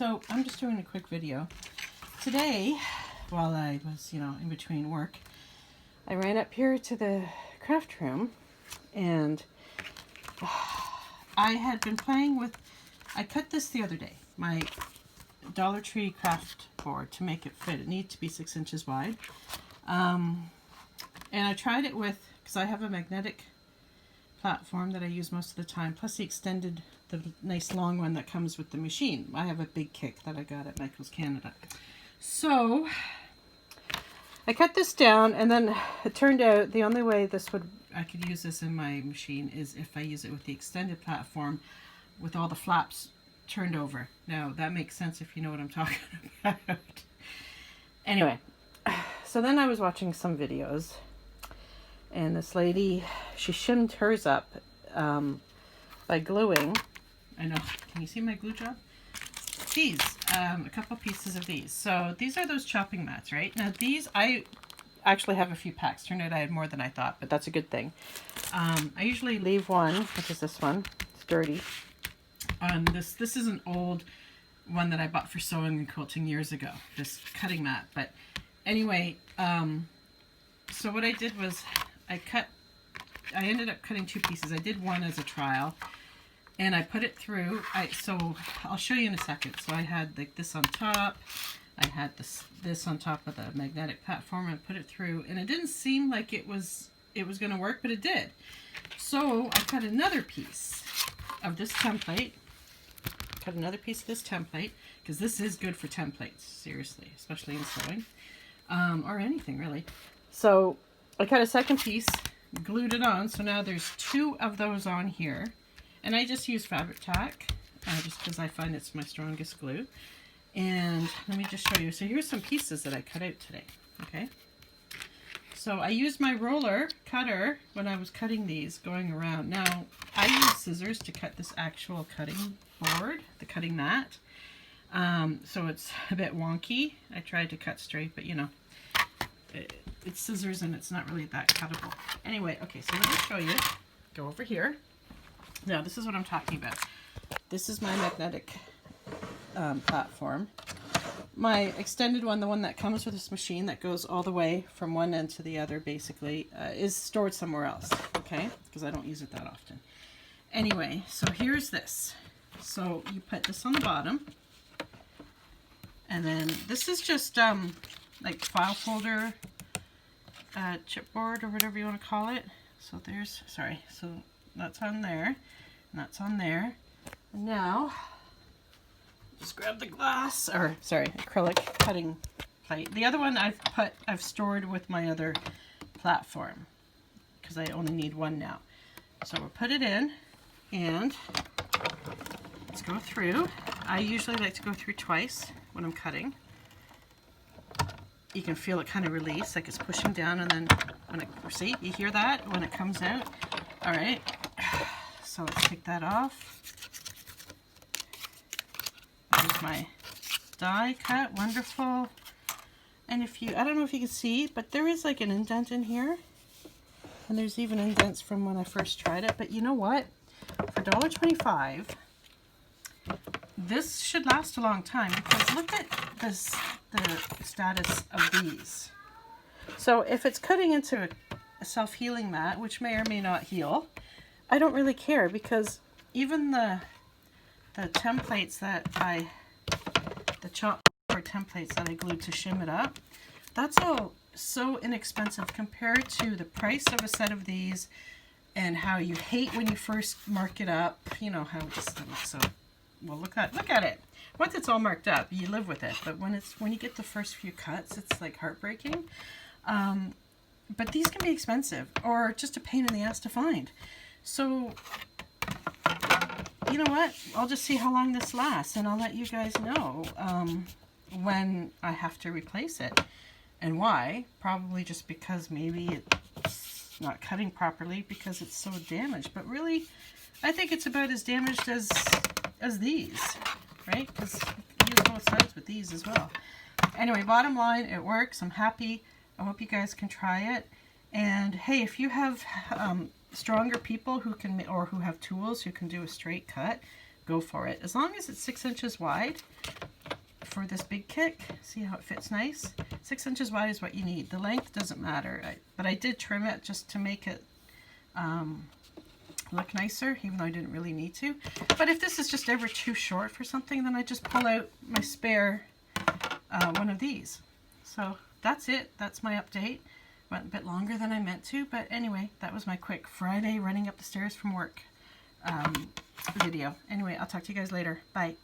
So I'm just doing a quick video. Today, while I was, in between work, I ran up here to the craft room and I had been playing with, I cut this the other day, my Dollar Tree craft board to make it fit. It needs to be 6 inches wide. And I tried it with, because I have a magnetic platform that I use most of the time, plus the extended, the nice long one that comes with the machine. I have a BigKick that I got at Michael's Canada. So I cut this down, and then it turned out the only way I could use this in my machine is if I use it with the extended platform with all the flaps turned over. Now that makes sense if you know what I'm talking about. Anyway, so then I was watching some videos, and this lady, she shimmed hers up by gluing. I know, can you see my glue job? These, a couple pieces of these. So these are those chopping mats, right? Now these, I actually have a few packs. Turned out I had more than I thought, but that's a good thing. I usually leave one, which is this one. It's dirty. This is an old one that I bought for sewing and quilting years ago. This cutting mat. But anyway, so what I did was I ended up cutting 2 pieces. I did one as a trial, and I put it through. So I'll show you in a second. So I had like this on top. I had this on top of the magnetic platform, and put it through, and it didn't seem like it was going to work, but it did. So I cut another piece of this template. Cut another piece of this template, because this is good for templates, seriously, especially in sewing, or anything really. So I cut a second piece, glued it on, so now there's 2 of those on here, and I just use fabric tack, just because I find it's my strongest glue. And let me just show you. So here's some pieces that I cut out today, okay? So I used my roller cutter when I was cutting these, going around. Now, I use scissors to cut this actual cutting board, the cutting mat. So it's a bit wonky. I tried to cut straight, but it's scissors and it's not really that cuttable. Anyway, okay, so let me show you. Go over here. Now, this is what I'm talking about. This is my magnetic platform. My extended one, the one that comes with this machine that goes all the way from one end to the other, basically, is stored somewhere else, okay? Because I don't use it that often. Anyway, so here's this. So you put this on the bottom, and then this is just like file folder, chipboard, or whatever you want to call it. So there's, so that's on there, and that's on there. And now, just grab the glass, or sorry, acrylic cutting plate. The other one I've stored with my other platform, because I only need one now. So we'll put it in, and let's go through. I usually like to go through twice when I'm cutting. You can feel it kind of release, like it's pushing down, and then when see, you hear that when it comes out. All right, so let's take that off. There's my die cut, wonderful. And I don't know if you can see, but there is like an indent in here. And there's even indents from when I first tried it. But you know what? For $1.25, this should last a long time, because look at this, the status of these. So if it's cutting into a self-healing mat, which may or may not heal, I don't really care, because even the templates that the chopboard templates that I glued to shim it up, that's all so inexpensive compared to the price of a set of these, and how you hate when you first mark it up. You know how it just looks so, well, look at it. Once it's all marked up, you live with it, but when you get the first few cuts, it's like heartbreaking. But these can be expensive, or just a pain in the ass to find. So you know what? I'll just see how long this lasts, and I'll let you guys know when I have to replace it, and why. Probably just because maybe it's not cutting properly because it's so damaged. But really, I think it's about as damaged as these, right? Because you use both sides with these as well. Anyway, bottom line, it works. I'm happy. I hope you guys can try it. And hey, if you have stronger people who can, or who have tools who can do a straight cut, go for it. As long as it's 6 inches wide, for this BigKick. See how it fits nice? 6 inches wide is what you need. The length doesn't matter, but I did trim it just to make it look nicer, even though I didn't really need to. But if this is just ever too short for something, then I just pull out my spare one of these. So that's it. That's my update. Went a bit longer than I meant to, but anyway, that was my quick Friday running up the stairs from work video. Anyway, I'll talk to you guys later. Bye.